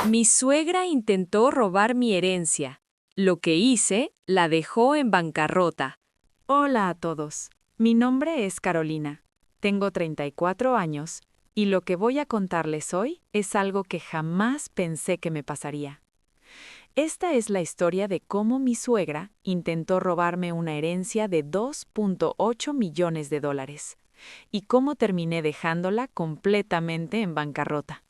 Mi suegra intentó robar mi herencia. Lo que hice la dejó en bancarrota. Hola a todos. Mi nombre es Carolina. Tengo 34 años y lo que voy a contarles hoy es algo que jamás pensé que me pasaría. Esta es la historia de cómo mi suegra intentó robarme una herencia de 2.8 millones de dólares y cómo terminé dejándola completamente en bancarrota.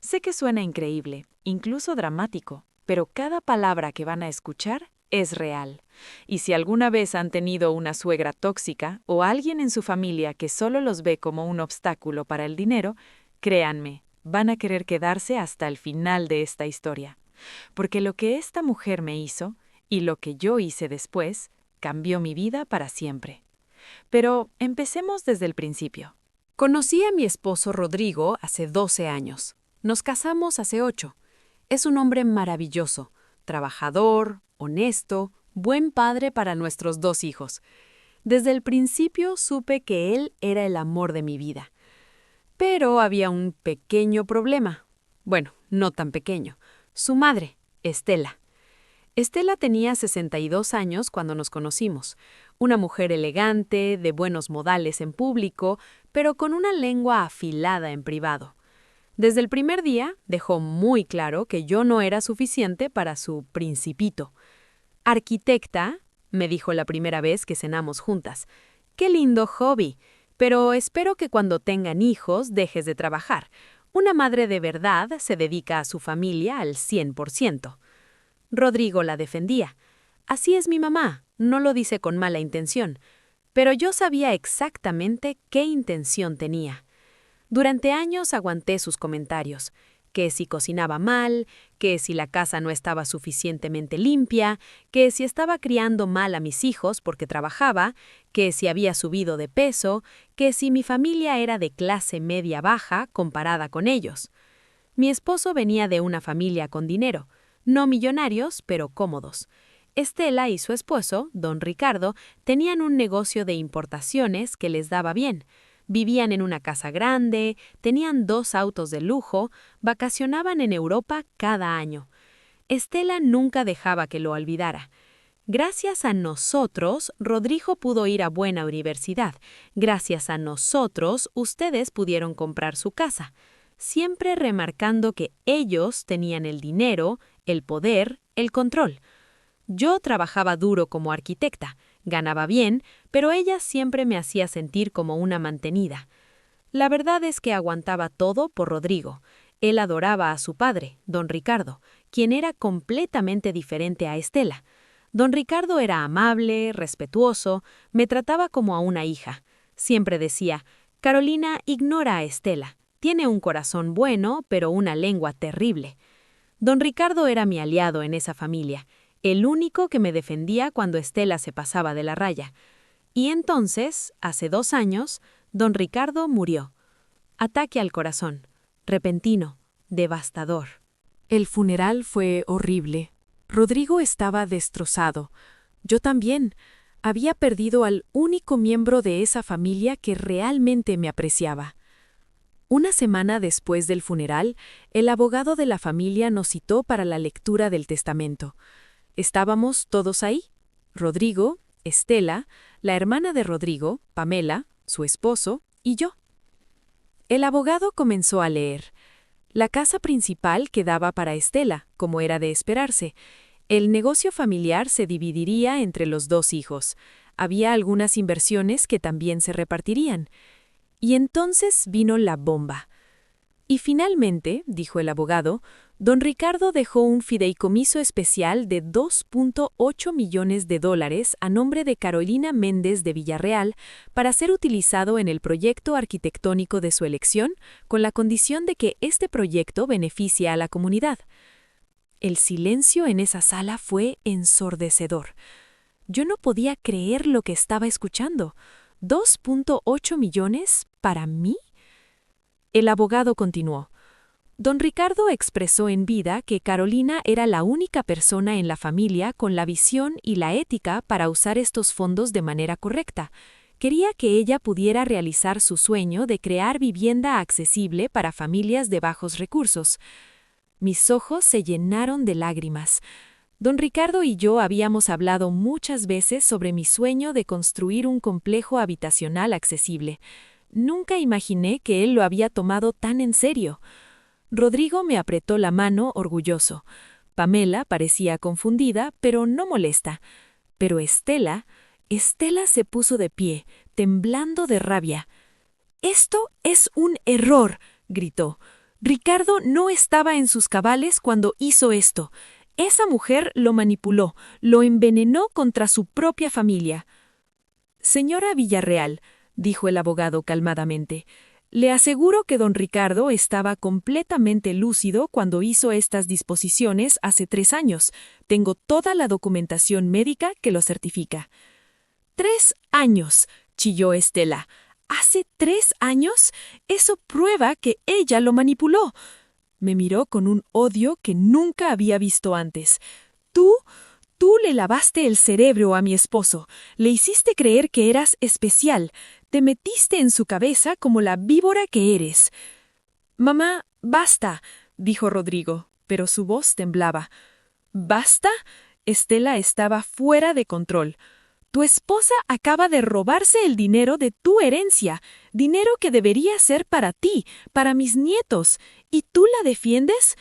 Sé que suena increíble, incluso dramático, pero cada palabra que van a escuchar es real. Y si alguna vez han tenido una suegra tóxica o alguien en su familia que solo los ve como un obstáculo para el dinero, créanme, van a querer quedarse hasta el final de esta historia. Porque lo que esta mujer me hizo y lo que yo hice después cambió mi vida para siempre. Pero empecemos desde el principio. Conocí a mi esposo Rodrigo hace 12 años. Nos casamos hace 8. Es un hombre maravilloso, trabajador, honesto, buen padre para nuestros 2 hijos. Desde el principio supe que él era el amor de mi vida. Pero había un pequeño problema. Bueno, no tan pequeño. Su madre, Estela. Estela tenía 62 años cuando nos conocimos. Una mujer elegante, de buenos modales en público, pero con una lengua afilada en privado. Desde el primer día dejó muy claro que yo no era suficiente para su principito. Arquitecta, me dijo la primera vez que cenamos juntas. Qué lindo hobby, pero espero que cuando tengan hijos dejes de trabajar. Una madre de verdad se dedica a su familia al 100%. Rodrigo la defendía. Así es mi mamá, no lo dice con mala intención. Pero yo sabía exactamente qué intención tenía. Durante años aguanté sus comentarios, que si cocinaba mal, que si la casa no estaba suficientemente limpia, que si estaba criando mal a mis hijos porque trabajaba, que si había subido de peso, que si mi familia era de clase media-baja comparada con ellos. Mi esposo venía de una familia con dinero, no millonarios, pero cómodos. Estela y su esposo, don Ricardo, tenían un negocio de importaciones que les daba bien. Vivían en una casa grande, tenían 2 autos de lujo, vacacionaban en Europa cada año. Estela nunca dejaba que lo olvidara. Gracias a nosotros, Rodrigo pudo ir a buena universidad. Gracias a nosotros, ustedes pudieron comprar su casa. Siempre remarcando que ellos tenían el dinero, el poder, el control. Yo trabajaba duro como arquitecta, ganaba bien, pero ella siempre me hacía sentir como una mantenida. La verdad es que aguantaba todo por Rodrigo. Él adoraba a su padre, don Ricardo, quien era completamente diferente a Estela. Don Ricardo era amable, respetuoso, me trataba como a una hija. Siempre decía, Carolina ignora a Estela, tiene un corazón bueno, pero una lengua terrible. Don Ricardo era mi aliado en esa familia, el único que me defendía cuando Estela se pasaba de la raya. Y entonces, hace 2 años, don Ricardo murió. Ataque al corazón, repentino, devastador. El funeral fue horrible. Rodrigo estaba destrozado. Yo también. Había perdido al único miembro de esa familia que realmente me apreciaba. Una semana después del funeral, el abogado de la familia nos citó para la lectura del testamento. Estábamos todos ahí. Rodrigo, Estela, la hermana de Rodrigo, Pamela, su esposo y yo. El abogado comenzó a leer. La casa principal quedaba para Estela, como era de esperarse. El negocio familiar se dividiría entre los 2 hijos. Había algunas inversiones que también se repartirían. Y entonces vino la bomba. Y finalmente, dijo el abogado, don Ricardo dejó un fideicomiso especial de 2.8 millones de dólares a nombre de Carolina Méndez de Villarreal para ser utilizado en el proyecto arquitectónico de su elección, con la condición de que este proyecto beneficie a la comunidad. El silencio en esa sala fue ensordecedor. Yo no podía creer lo que estaba escuchando. ¿2.8 millones para mí? El abogado continuó. Don Ricardo expresó en vida que Carolina era la única persona en la familia con la visión y la ética para usar estos fondos de manera correcta. Quería que ella pudiera realizar su sueño de crear vivienda accesible para familias de bajos recursos. Mis ojos se llenaron de lágrimas. Don Ricardo y yo habíamos hablado muchas veces sobre mi sueño de construir un complejo habitacional accesible. Nunca imaginé que él lo había tomado tan en serio. Rodrigo me apretó la mano orgulloso. Pamela parecía confundida, pero no molesta. Pero Estela se puso de pie, temblando de rabia. «Esto es un error», gritó. «Ricardo no estaba en sus cabales cuando hizo esto. Esa mujer lo manipuló, lo envenenó contra su propia familia». «Señora Villarreal», dijo el abogado calmadamente, «le aseguro que don Ricardo estaba completamente lúcido cuando hizo estas disposiciones hace 3 años. Tengo toda la documentación médica que lo certifica». «3 años», chilló Estela. «¿Hace 3 años? Eso prueba que ella lo manipuló». Me miró con un odio que nunca había visto antes. Tú le lavaste el cerebro a mi esposo. Le hiciste creer que eras especial. Te metiste en su cabeza como la víbora que eres». «Mamá, basta», dijo Rodrigo, pero su voz temblaba. «¿Basta?» Estela estaba fuera de control. «Tu esposa acaba de robarse el dinero de tu herencia, dinero que debería ser para ti, para mis nietos, ¿y tú la defiendes?»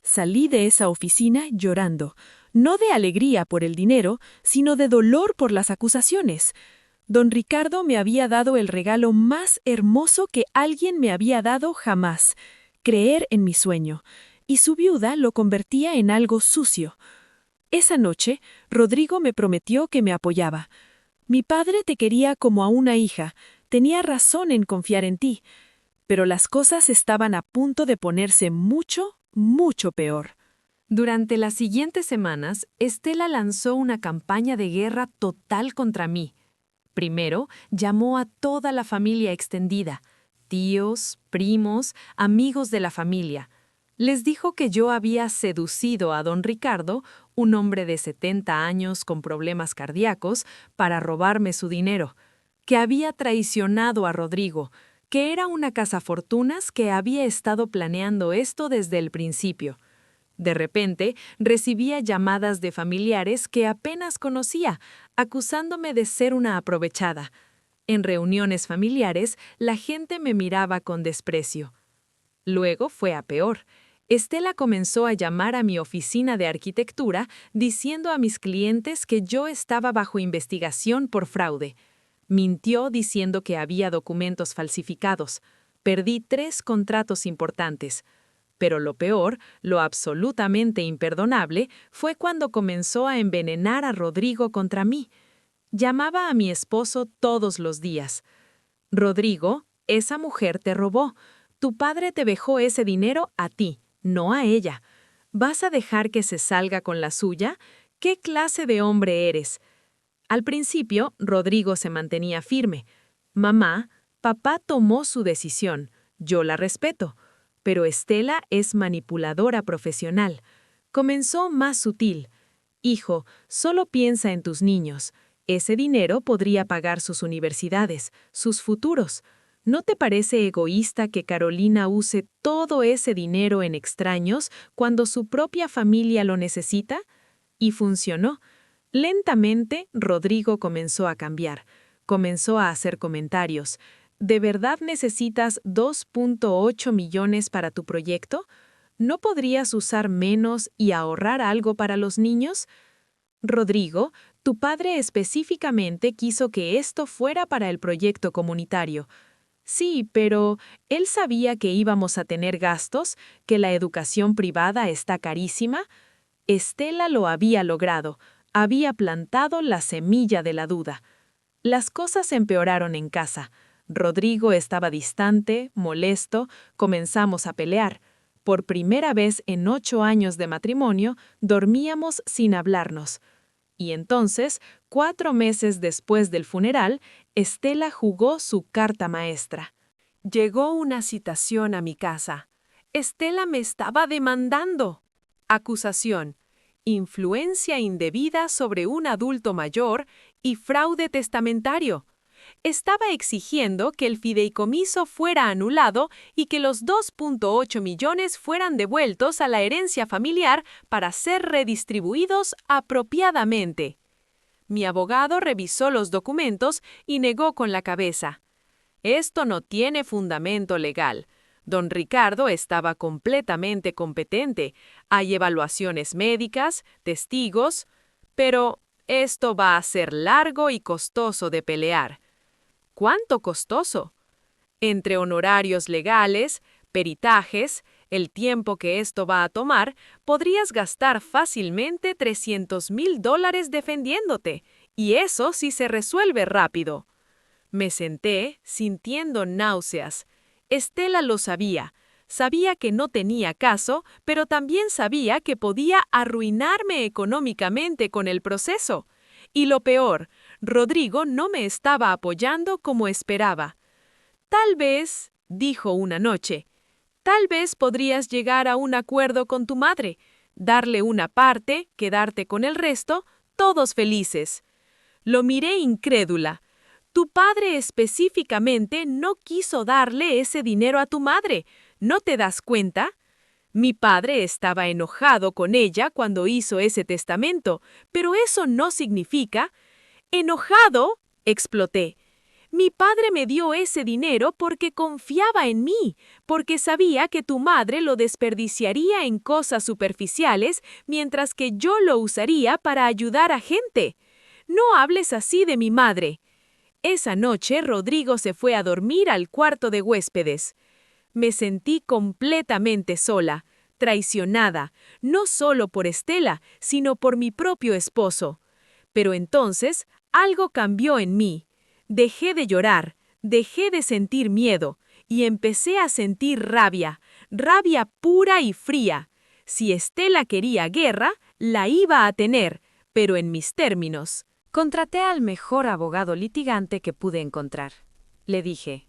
Salí de esa oficina llorando, no de alegría por el dinero, sino de dolor por las acusaciones. Don Ricardo me había dado el regalo más hermoso que alguien me había dado jamás, creer en mi sueño, y su viuda lo convertía en algo sucio. Esa noche, Rodrigo me prometió que me apoyaba. «Mi padre te quería como a una hija, tenía razón en confiar en ti». Pero las cosas estaban a punto de ponerse mucho, mucho peor. Durante las siguientes semanas, Estela lanzó una campaña de guerra total contra mí. Primero, llamó a toda la familia extendida, tíos, primos, amigos de la familia. Les dijo que yo había seducido a don Ricardo, un hombre de 70 años con problemas cardíacos, para robarme su dinero, que había traicionado a Rodrigo, que era una cazafortunas que había estado planeando esto desde el principio. De repente, recibía llamadas de familiares que apenas conocía, acusándome de ser una aprovechada. En reuniones familiares, la gente me miraba con desprecio. Luego fue a peor. Estela comenzó a llamar a mi oficina de arquitectura diciendo a mis clientes que yo estaba bajo investigación por fraude. Mintió diciendo que había documentos falsificados. Perdí 3 contratos importantes. Pero lo peor, lo absolutamente imperdonable, fue cuando comenzó a envenenar a Rodrigo contra mí. Llamaba a mi esposo todos los días. «Rodrigo, esa mujer te robó. Tu padre te dejó ese dinero a ti, no a ella. ¿Vas a dejar que se salga con la suya? ¿Qué clase de hombre eres?» Al principio, Rodrigo se mantenía firme. «Mamá, papá tomó su decisión. Yo la respeto». Pero Estela es manipuladora profesional. Comenzó más sutil. «Hijo, solo piensa en tus niños. Ese dinero podría pagar sus universidades, sus futuros. ¿No te parece egoísta que Carolina use todo ese dinero en extraños cuando su propia familia lo necesita?» Y funcionó. Lentamente, Rodrigo comenzó a cambiar. Comenzó a hacer comentarios. «¿De verdad necesitas 2.8 millones para tu proyecto? ¿No podrías usar menos y ahorrar algo para los niños? Rodrigo, tu padre específicamente quiso que esto fuera para el proyecto comunitario». «Sí, pero él sabía que íbamos a tener gastos, que la educación privada está carísima». Estela lo había logrado, había plantado la semilla de la duda. Las cosas empeoraron en casa. Rodrigo estaba distante, molesto, comenzamos a pelear. Por primera vez en 8 años de matrimonio, dormíamos sin hablarnos. Y entonces, 4 meses después del funeral, Estela jugó su carta maestra. Llegó una citación a mi casa. Estela me estaba demandando. Acusación: influencia indebida sobre un adulto mayor y fraude testamentario. estaba exigiendo que el fideicomiso fuera anulado y que los 2.8 millones fueran devueltos a la herencia familiar para ser redistribuidos apropiadamente. Mi abogado revisó los documentos y negó con la cabeza. Esto no tiene fundamento legal. Don Ricardo estaba completamente competente. Hay evaluaciones médicas, testigos, pero esto va a ser largo y costoso de pelear. ¿Cuánto costoso? Entre honorarios legales, peritajes, el tiempo que esto va a tomar, podrías gastar fácilmente $300,000 defendiéndote, y eso sí se resuelve rápido. Me senté, sintiendo náuseas. Estela lo sabía. Sabía que no tenía caso, pero también sabía que podía arruinarme económicamente con el proceso. Y lo peor, Rodrigo no me estaba apoyando como esperaba. Tal vez, dijo una noche, tal vez podrías llegar a un acuerdo con tu madre, darle una parte, quedarte con el resto, todos felices. Lo miré incrédula. Tu padre específicamente no quiso darle ese dinero a tu madre. ¿No te das cuenta? Mi padre estaba enojado con ella cuando hizo ese testamento, pero eso no significa... ¡Enojado!, exploté. Mi padre me dio ese dinero porque confiaba en mí, porque sabía que tu madre lo desperdiciaría en cosas superficiales, mientras que yo lo usaría para ayudar a gente. No hables así de mi madre. Esa noche Rodrigo se fue a dormir al cuarto de huéspedes. Me sentí completamente sola, traicionada, no solo por Estela, sino por mi propio esposo. Pero entonces algo cambió en mí. Dejé de llorar, dejé de sentir miedo y empecé a sentir rabia, rabia pura y fría. Si Estela quería guerra, la iba a tener, pero en mis términos. Contraté al mejor abogado litigante que pude encontrar. Le dije,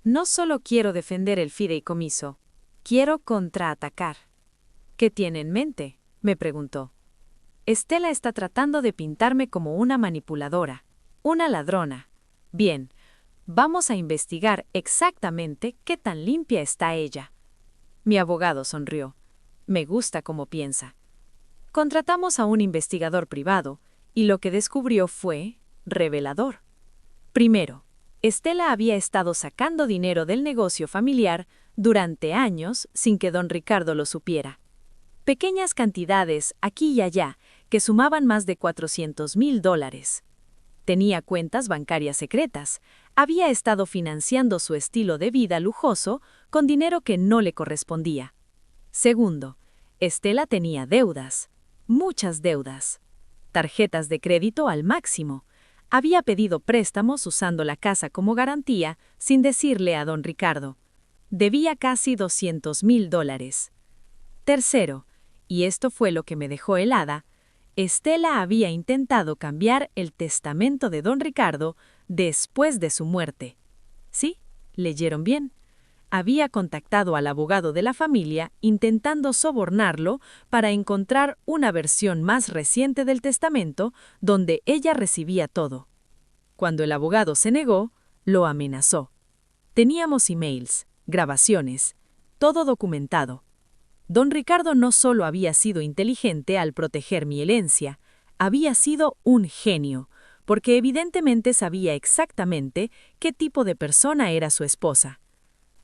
no solo quiero defender el fideicomiso, quiero contraatacar. ¿Qué tiene en mente?, me preguntó. Estela está tratando de pintarme como una manipuladora, una ladrona. Bien, vamos a investigar exactamente qué tan limpia está ella. Mi abogado sonrió. Me gusta cómo piensa. Contratamos a un investigador privado, y lo que descubrió fue revelador. Primero, Estela había estado sacando dinero del negocio familiar durante años sin que don Ricardo lo supiera. Pequeñas cantidades aquí y allá que sumaban más de $400,000. Tenía cuentas bancarias secretas. Había estado financiando su estilo de vida lujoso con dinero que no le correspondía. Segundo, Estela tenía deudas, muchas deudas. Tarjetas de crédito al máximo. Había pedido préstamos usando la casa como garantía sin decirle a don Ricardo. Debía casi $200,000. Tercero, y esto fue lo que me dejó helada, Estela había intentado cambiar el testamento de don Ricardo después de su muerte. Sí, leyeron bien. Había contactado al abogado de la familia intentando sobornarlo para encontrar una versión más reciente del testamento donde ella recibía todo. Cuando el abogado se negó, lo amenazó. Teníamos emails, grabaciones, todo documentado. Don Ricardo no solo había sido inteligente al proteger mi herencia, había sido un genio, porque evidentemente sabía exactamente qué tipo de persona era su esposa.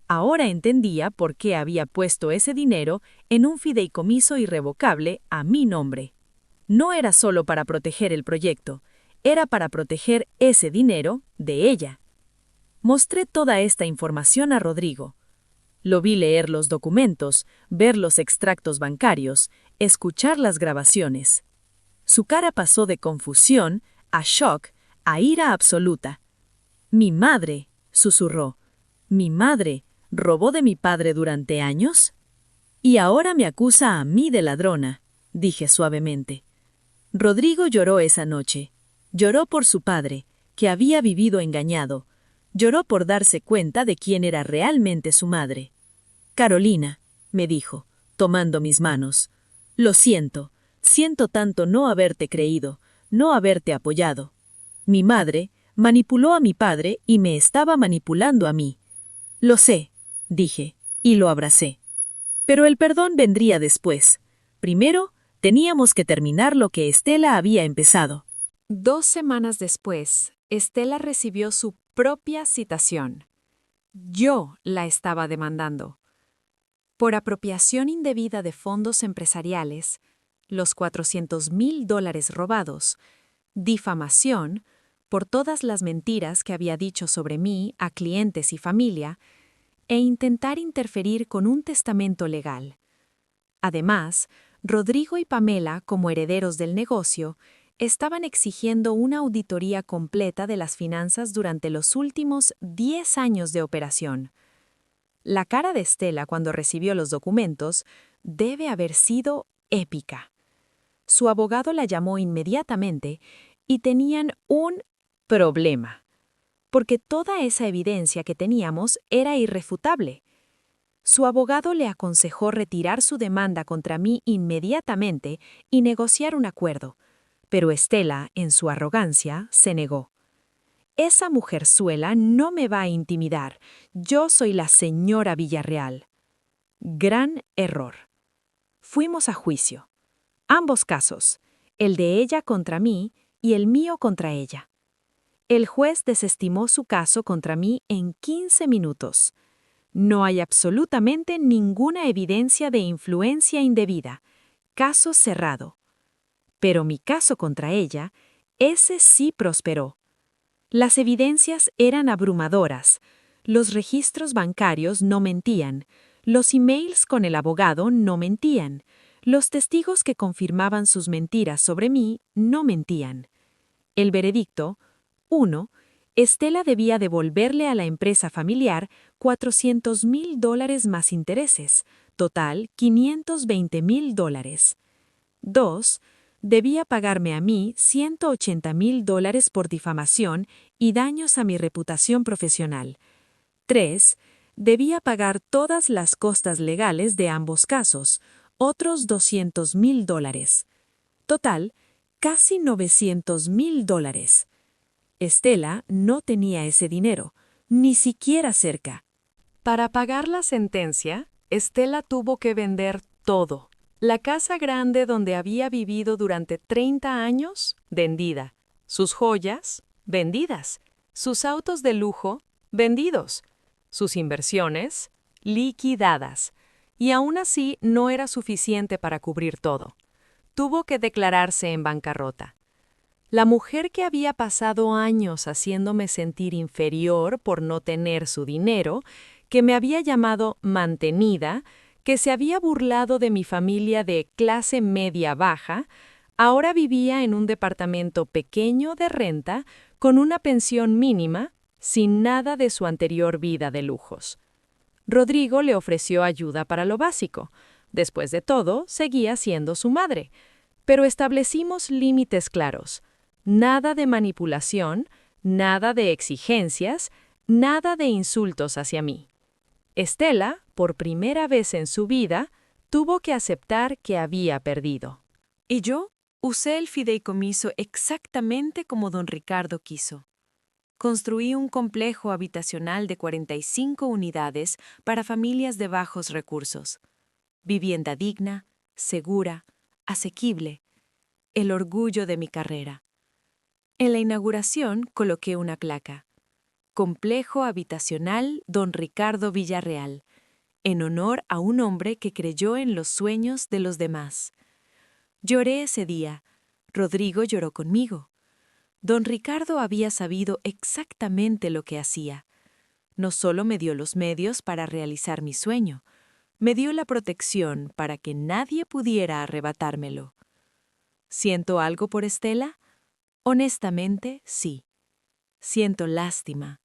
Ahora entendía por qué había puesto ese dinero en un fideicomiso irrevocable a mi nombre. No era solo para proteger el proyecto, era para proteger ese dinero de ella. Mostré toda esta información a Rodrigo. Lo vi leer los documentos, ver los extractos bancarios, escuchar las grabaciones. Su cara pasó de confusión a shock, a ira absoluta. «Mi madre», susurró, «mi madre, ¿robó de mi padre durante años?» «Y ahora me acusa a mí de ladrona», dije suavemente. Rodrigo lloró esa noche. Lloró por su padre, que había vivido engañado. Lloró por darse cuenta de quién era realmente su madre. «Carolina», me dijo, tomando mis manos, «lo siento tanto no haberte creído, no haberte apoyado. Mi madre, Manipuló a mi padre y me estaba manipulando a mí. Lo sé, dije, y lo abracé. Pero el perdón vendría después. Primero, teníamos que terminar lo que Estela había empezado. 2 semanas después, Estela recibió su propia citación. Yo la estaba demandando. Por apropiación indebida de fondos empresariales, los $400,000 robados, difamación, por todas las mentiras que había dicho sobre mí a clientes y familia, e intentar interferir con un testamento legal. Además, Rodrigo y Pamela, como herederos del negocio, estaban exigiendo una auditoría completa de las finanzas durante los últimos 10 años de operación. La cara de Estela cuando recibió los documentos debe haber sido épica. Su abogado la llamó inmediatamente y tenían un problema, porque toda esa evidencia que teníamos era irrefutable. Su abogado le aconsejó retirar su demanda contra mí inmediatamente y negociar un acuerdo, pero Estela, en su arrogancia, se negó. Esa mujerzuela no me va a intimidar. Yo soy la señora Villarreal. Gran error. Fuimos a juicio. Ambos casos, el de ella contra mí y el mío contra ella. El juez desestimó su caso contra mí en 15 minutos. No hay absolutamente ninguna evidencia de influencia indebida. Caso cerrado. Pero mi caso contra ella, ese sí prosperó. Las evidencias eran abrumadoras. Los registros bancarios no mentían. Los emails con el abogado no mentían. Los testigos que confirmaban sus mentiras sobre mí no mentían. El veredicto: 1. Estela debía devolverle a la empresa familiar $400,000 más intereses, total $520,000. 2. Debía pagarme a mí $180,000 por difamación y daños a mi reputación profesional. 3. Debía pagar todas las costas legales de ambos casos, otros $200,000. Total, casi $900,000. Estela no tenía ese dinero, ni siquiera cerca. Para pagar la sentencia, Estela tuvo que vender todo. La casa grande donde había vivido durante 30 años, vendida. Sus joyas, vendidas. Sus autos de lujo, vendidos. Sus inversiones, liquidadas. Y aún así no era suficiente para cubrir todo. Tuvo que declararse en bancarrota. La mujer que había pasado años haciéndome sentir inferior por no tener su dinero, que me había llamado mantenida, que se había burlado de mi familia de clase media-baja, ahora vivía en un departamento pequeño de renta con una pensión mínima, sin nada de su anterior vida de lujos. Rodrigo le ofreció ayuda para lo básico. Después de todo, seguía siendo su madre. Pero establecimos límites claros. Nada de manipulación, nada de exigencias, nada de insultos hacia mí. Estela, por primera vez en su vida, tuvo que aceptar que había perdido. Y yo usé el fideicomiso exactamente como don Ricardo quiso. Construí un complejo habitacional de 45 unidades para familias de bajos recursos. Vivienda digna, segura, asequible. El orgullo de mi carrera. En la inauguración coloqué una placa: Complejo Habitacional Don Ricardo Villarreal, en honor a un hombre que creyó en los sueños de los demás. Lloré ese día. Rodrigo lloró conmigo. Don Ricardo había sabido exactamente lo que hacía. No solo me dio los medios para realizar mi sueño, me dio la protección para que nadie pudiera arrebatármelo. ¿Siento algo por Estela? Honestamente, sí. Siento lástima.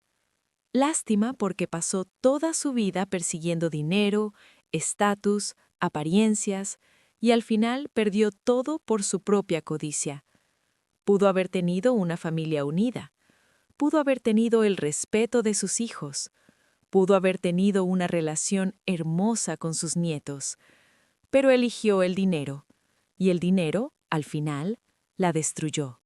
Lástima porque pasó toda su vida persiguiendo dinero, estatus, apariencias, y al final perdió todo por su propia codicia. Pudo haber tenido una familia unida. Pudo haber tenido el respeto de sus hijos. Pudo haber tenido una relación hermosa con sus nietos. Pero eligió el dinero. Y el dinero, al final, la destruyó.